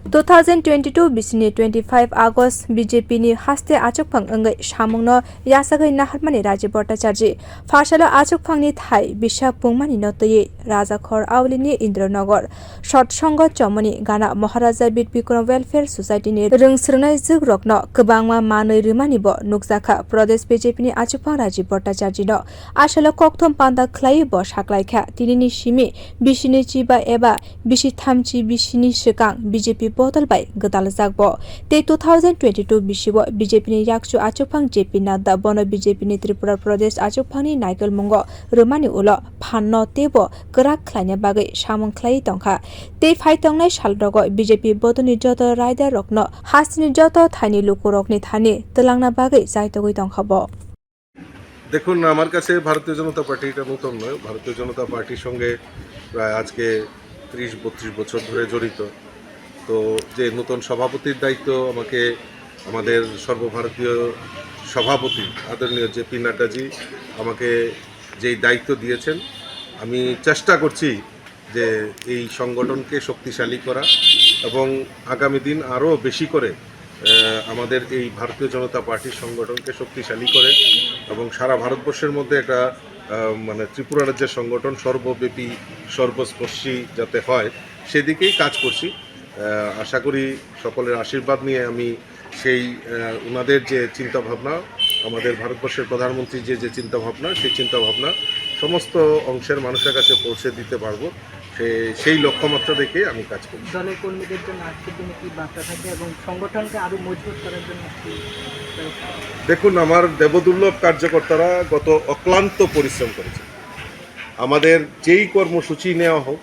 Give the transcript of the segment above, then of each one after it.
2022 bisini 25 August BJP ni haste achugphang ungwi samwng no yachagwi nahar mani Rajib bhattacharjee phasalo achugphang ni thai bisa pung mani no tui raja khor aguli ni indranagar satsanga chowmuhani gana Maharaja Birbikram Welfare Society ni rwng jugrok no kwbangma manwi rwmani bo nukjak pradesh BJP ni achugphang Rajib bhattacharjee no asalo kokthom panda khlai bo saklaikha tinini simi bisini chiba eba bisi thamchi bisini sikang BJP botol by gadal jagbo te 2022 bisibo BJP ni yakchu achugphang JP Nadda bono BJP ni Tripura Pradesh achugphang ni naikol mungo rwmani ulo phanno tebo krak khlaina bagai samwng khlai tongkha te phaitongnai salrogo BJP bodoni joto raida rokno hasni joto thani lukurokni thani telangna bagai jaitogoi tongkhabo। দেখুন আমার কাছে ভারতীয় জনতা party এটা নতুন নয়। ভারতীয় জনতা পার্টির সঙ্গে প্রায় আজকে 30-32 বছর ধরে জড়িত। তো যে নতুন সভাপতির দায়িত্ব আমাকে আমাদের সর্বভারতীয় সভাপতি আদরণীয় জেপি নাড্ডাজি আমাকে যেই দায়িত্ব দিয়েছেন, আমি চেষ্টা করছি যে এই সংগঠনকে শক্তিশালী করা এবং আগামী দিন আরও বেশি করে আমাদের এই ভারতীয় জনতা পার্টির সংগঠনকে শক্তিশালী করে এবং সারা ভারতবর্ষের মধ্যে একটা মানে ত্রিপুরা রাজ্যের সংগঠন সর্বব্যাপী সর্বস্পর্শী যাতে হয় সেদিকেই কাজ করছি। আশা করি সকলের আশীর্বাদ নিয়ে আমি সেই ওনাদের যে চিন্তাভাবনা, আমাদের ভারতবর্ষের প্রধানমন্ত্রীর যে চিন্তাভাবনা, সেই চিন্তাভাবনা সমস্ত অংশের মানুষের কাছে পৌঁছে দিতে পারবো, সেই লক্ষ্যমাত্রা দেখে আমি কাজ করি। দলের কর্মীদের জন্য আজকের দিনে কি বার্তা থাকে এবং সংগঠনকে আরও মজবুত করার জন্য দেখুন, আমার দেবদুর্লভ কার্যকর্তারা গত অক্লান্ত পরিশ্রম করেছে। আমাদের যেই কর্মসূচি নেওয়া হোক,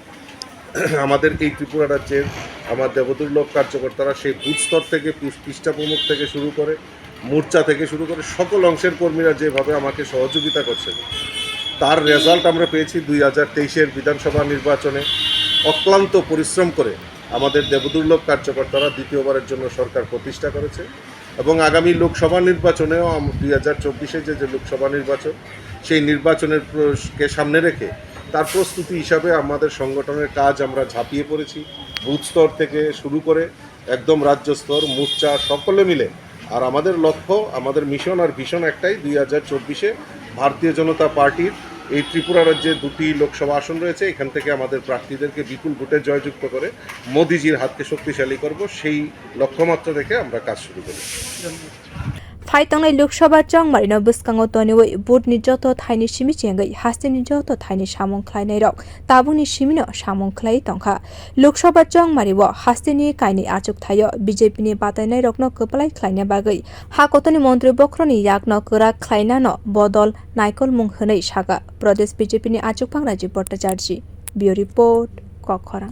আমাদের এই ত্রিপুরা রাজ্যের আমার দেবদুর্লভ কার্যকর্তারা সেই বুথ স্তর থেকে পৃষ্ঠা প্রমুখ থেকে শুরু করে মোর্চা থেকে শুরু করে সকল অংশের কর্মীরা যেভাবে আমাকে সহযোগিতা করছেন, তার রেজাল্ট আমরা পেয়েছি 2023-এর বিধানসভা নির্বাচনে। অক্লান্ত পরিশ্রম করে আমাদের দেবদুর্লভ কার্যকর্তারা দ্বিতীয়বারের জন্য সরকার প্রতিষ্ঠা করেছে এবং আগামী লোকসভা নির্বাচনেও 2024-এ যে লোকসভা নির্বাচন, সেই নির্বাচনের কে সামনে রেখে তার প্রস্তুতি হিসাবে আমাদের সংগঠনের কাজ আমরা ঝাঁপিয়ে পড়েছি। বুথ স্তর থেকে শুরু করে একদম রাজ্য স্তর, মোর্চা সকলে মিলে। আর আমাদের লক্ষ্য, আমাদের মিশন আর ভিশন একটাই, 2024-এ ভারতীয় জনতা পার্টির এই ত্রিপুরা রাজ্যে 2টি লোকসভা আসন রয়েছে, এখান থেকে আমাদের প্রার্থীদেরকে বিপুল ভোটে জয়যুক্ত করে মোদিজির হাতকে শক্তিশালী করব, সেই লক্ষ্যমাত্রা দেখে আমরা কাজ শুরু করি। Phaitongnai Loksaha chongmari no bwskango toniwi butni joto thaini simi chengai hasteni joto thaini samwng khlainai rok tabungni simi no samwng khlai tongkha। Loksaha chongmari bo hasteni kaini achuk thaio BJP ni batainai rokno kwplai khlaina bagwi hakotoni mantri bokroni yakno kwrak khlaina no bodol naikol mung hwnai saga Pradesh BJP ni achugphang Rajib bhattacharjee। Bureau report, khor।